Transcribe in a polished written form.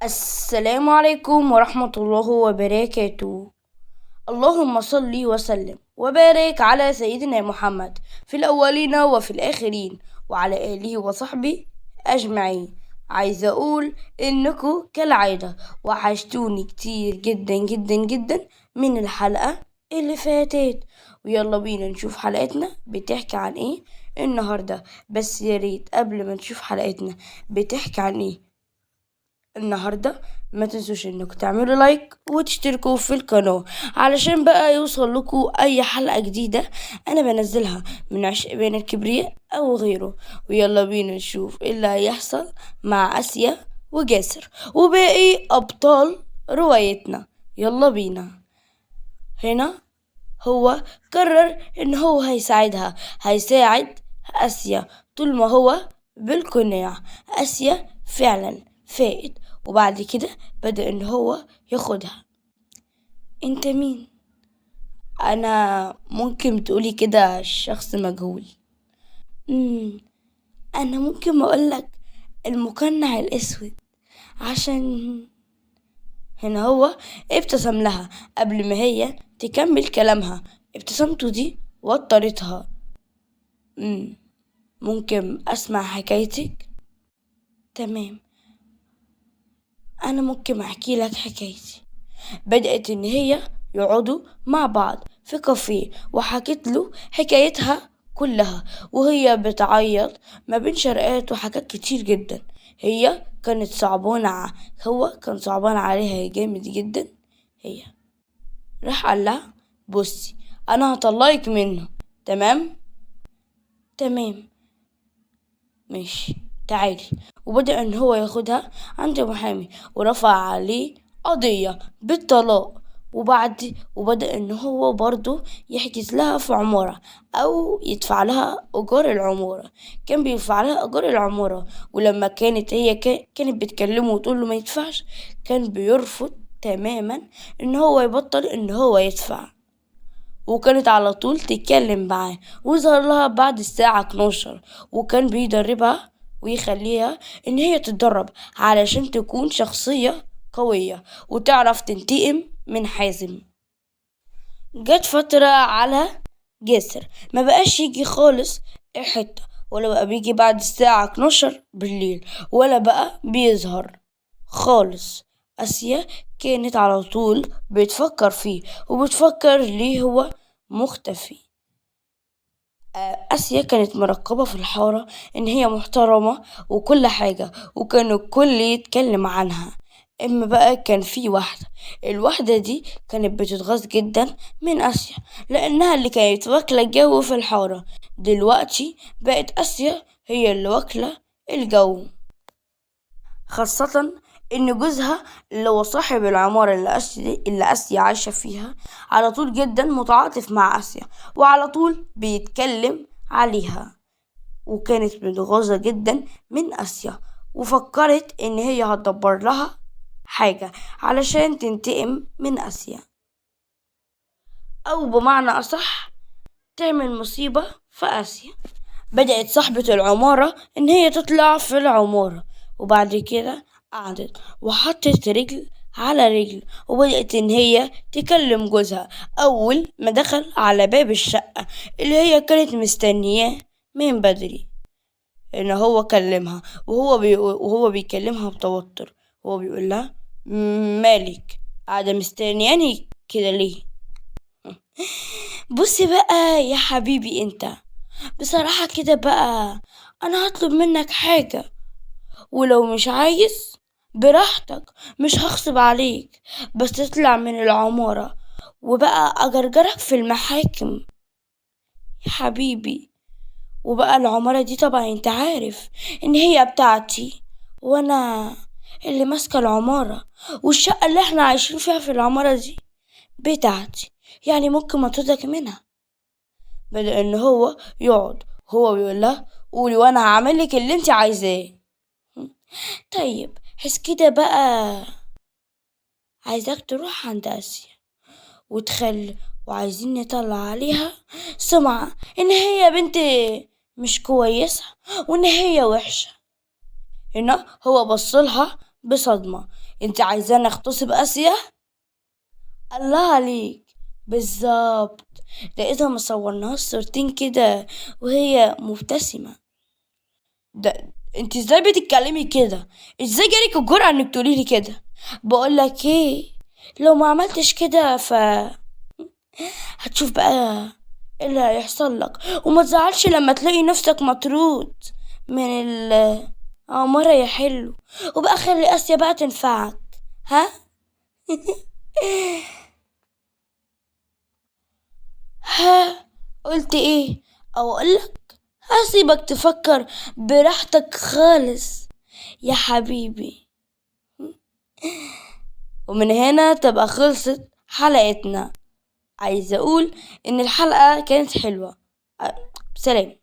السلام عليكم ورحمة الله وبركاته. اللهم صل وسلم وبارك على سيدنا محمد في الأولين وفي الآخرين وعلى آله وصحبه أجمعين. عايزة أقول إنكم كالعادة وحشتوني كتير جدا جدا جدا من الحلقة اللي فاتت، ويلا بينا نشوف حلقتنا بتحكي عن إيه النهاردة. بس يا ريت قبل ما نشوف حلقتنا بتحكي عن إيه النهاردة ما تنسوش انكم تعملوا لايك وتشتركوا في القناة علشان بقى يوصل لكم اي حلقة جديدة انا بنزلها من عشق بين الكبرياء او غيره. ويلا بينا نشوف ايه اللي هيحصل مع اسيا وجاسر وباقي ابطال روايتنا. يلا بينا. هنا هو قرر ان هو هيساعد اسيا طول ما هو بالقناع. اسيا فعلا فائت، وبعد كده بدأ ان هو ياخدها. انت مين؟ انا ممكن تقولي كده شخص مجهول. مم. انا ممكن اقولك المقنع الاسود عشان هنا هو ابتسم لها قبل ما هي تكمل كلامها. ابتسامته دي وترتها. مم. ممكن اسمع حكايتك؟ تمام، انا ممكن احكي لك حكايتي. بدأت ان هي يقعدوا مع بعض في كافيه وحكت له حكايتها كلها وهي بتعيط ما بين شرقات وحاجات كتير جدا. هي كانت هو كان صعبان عليها جامد جدا. هي راح قال لها بصي، انا هطلعك منه. تمام تمام ماشي، تعالي. وبدأ ان هو ياخدها عند محامي ورفع عليه قضية بالطلاق. وبدأ ان هو برضو يحجز لها في عمارة او يدفع لها ايجار العمارة. كان بيدفع لها ايجار العمارة، ولما كانت هي كانت بتكلمه وتقول له ما يدفعش، كان بيرفض تماما ان هو يبطل ان هو يدفع. وكانت على طول تتكلم معاه وظهر لها بعد الساعة 12، وكان بيدربها ويخليها ان هي تتدرب علشان تكون شخصية قوية وتعرف تنتقم من حازم. جت فترة على جاسر ما بقاش يجي خالص الحتة، ولا بقى بيجي بعد الساعة 12 بالليل، ولا بقى بيظهر خالص. آسيا كانت على طول بتفكر فيه وبتفكر ليه هو مختفي. آسيا كانت مركبة في الحارة إن هي محترمة وكل حاجة، وكان الكل يتكلم عنها. إما بقى كان في الواحدة دي كانت بتتغاظ جدا من آسيا لأنها اللي كانت واكلة الجو في الحارة. دلوقتي بقت آسيا هي اللي واكلة الجو، خاصة إن جوزها اللي هو صاحب العمارة اللي آسيا عايشة فيها على طول جدا متعاطف مع آسيا وعلى طول بيتكلم عليها. وكانت متغاظة جدا من آسيا وفكرت إن هي هتدبر لها حاجة علشان تنتقم من آسيا، أو بمعنى أصح تعمل مصيبة في آسيا. بدأت صاحبة العمارة إن هي تطلع في العمارة، وبعد كده قعدت وحطت رجل على رجل وبدأت إن هي تكلم جوزها أول ما دخل على باب الشقة اللي هي كانت مستنياه من بدري. إن هو كلمها وهو بيكلمها بتوتر. هو بيقول لها مالك قاعدة مستنياني كده ليه؟ بصي بقى يا حبيبي انت، بصراحة كده بقى أنا هطلب منك حاجة، ولو مش عايز براحتك مش هغصب عليك، بس تطلع من العمارة وبقى أجرجرك في المحاكم يا حبيبي. وبقى العمارة دي طبعا انت عارف ان هي بتاعتي، وانا اللي ماسكة العمارة، والشقة اللي احنا عايشين فيها في العمارة دي بتاعتي، يعني ممكن ما تاخدك منها. بدأ ان هو يقعد هو بيقول لها قولي وانا هعملك اللي انت عايزاه. طيب حس كده بقى، عايزاك تروح عند آسيا وتخلي، وعايزين نطلع عليها سمعة ان هي بنت مش كويسة وان هي وحشة. هنا هو بصلها بصدمة. انت عايزاني اغتصب آسيا؟ الله عليك، بالظبط. ده إذا ما صورناهاش صورتين كده وهي مبتسمة. ده انت ازاي بتتكلمي كده؟ ازاي جالك الجرأة انك تقولي لي كده؟ بقولك ايه، لو ما عملتش كده هتشوف بقى ايه اللي هيحصل لك. وما تزعلش لما تلاقي نفسك مطرود من العمارة يا حلو. وبقى خلي آسيا بقى تنفعك. ها؟ ها؟ قلت ايه؟ او اقولك هسيبك تفكر براحتك خالص يا حبيبي. ومن هنا تبقى خلصت حلقتنا. عايزة اقول ان الحلقة كانت حلوة. سلام.